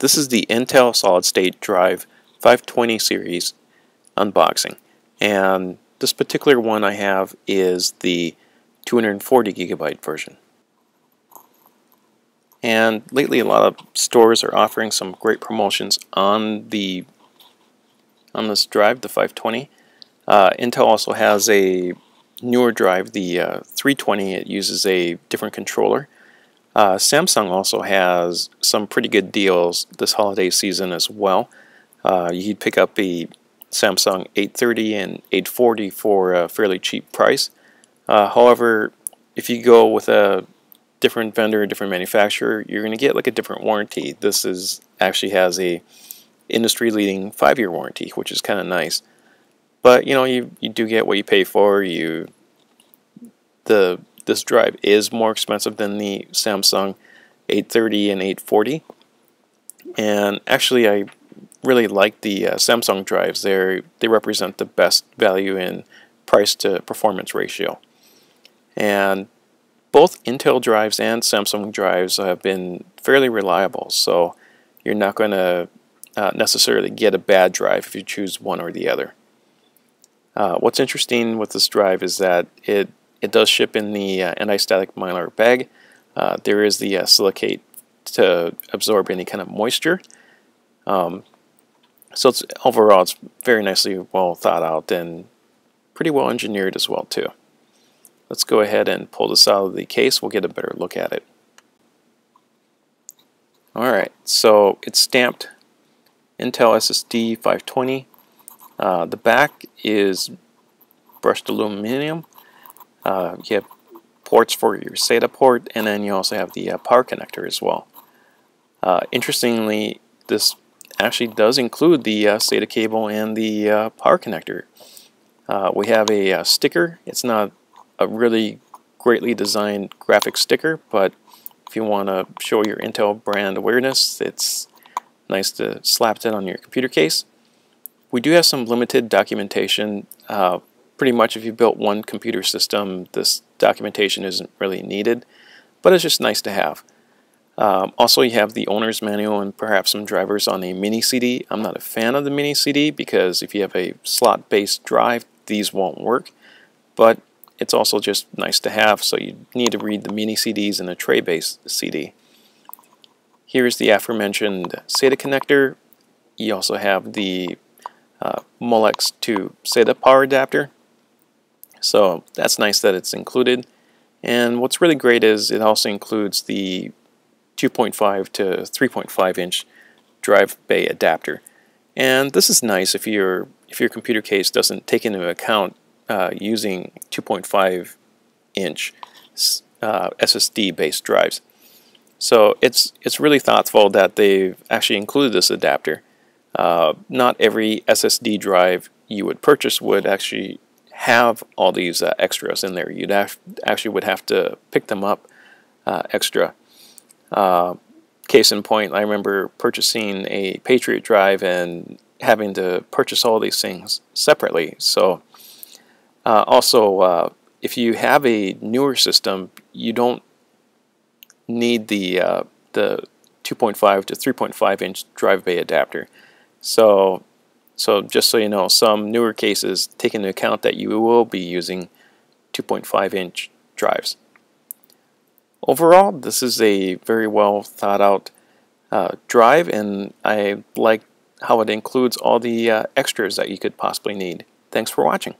This is the Intel Solid State Drive 520 series unboxing, and this particular one I have is the 240 gigabyte version. And lately a lot of stores are offering some great promotions on this drive, the 520. Intel also has a newer drive, the 320. It uses a different controller. Samsung also has some pretty good deals this holiday season as well. You'd pick up a Samsung 830 and 840 for a fairly cheap price. However, if you go with a different vendor, a different manufacturer, you're going to get like a different warranty. This actually has a industry-leading 5-year warranty, which is kind of nice. But you know, you do get what you pay for. This drive is more expensive than the Samsung 830 and 840, and actually I really like the Samsung drives. They represent the best value in price to performance ratio, and both Intel drives and Samsung drives have been fairly reliable, so you're not going to necessarily get a bad drive if you choose one or the other. What's interesting with this drive is that it does ship in the anti-static mylar bag. There is the silicate to absorb any kind of moisture. So overall it's very nicely well thought out and pretty well engineered as well too. Let's go ahead and pull this out of the case. We'll get a better look at it. Alright, so it's stamped Intel SSD 520. The back is brushed aluminum. You have ports for your SATA port, and then you also have the power connector as well. Interestingly, this actually does include the SATA cable and the power connector. We have a sticker. It's not a really greatly designed graphic sticker, but if you want to show your Intel brand awareness, it's nice to slap it on your computer case. We do have some limited documentation. Pretty much if you built one computer system, this documentation isn't really needed, but it's just nice to have. Also, you have the owner's manual and perhaps some drivers on a mini CD. I'm not a fan of the mini CD because if you have a slot-based drive, these won't work, but it's also just nice to have, so you need to read the mini CDs and a tray-based CD. Here's the aforementioned SATA connector. You also have the Molex to SATA power adapter. So that's nice that it's included. And what's really great is it also includes the 2.5 to 3.5 inch drive bay adapter. And this is nice if your computer case doesn't take into account using 2.5 inch SSD based drives. So it's really thoughtful that they've actually included this adapter. Not every SSD drive you would purchase would actually have all these extras in there. You'd actually would have to pick them up extra. Case in point, I remember purchasing a Patriot drive and having to purchase all these things separately. So also, if you have a newer system, you don't need the 2.5 to 3.5 inch drive bay adapter. So just so you know, some newer cases take into account that you will be using 2.5 inch drives. Overall, this is a very well thought out drive, and I like how it includes all the extras that you could possibly need. Thanks for watching.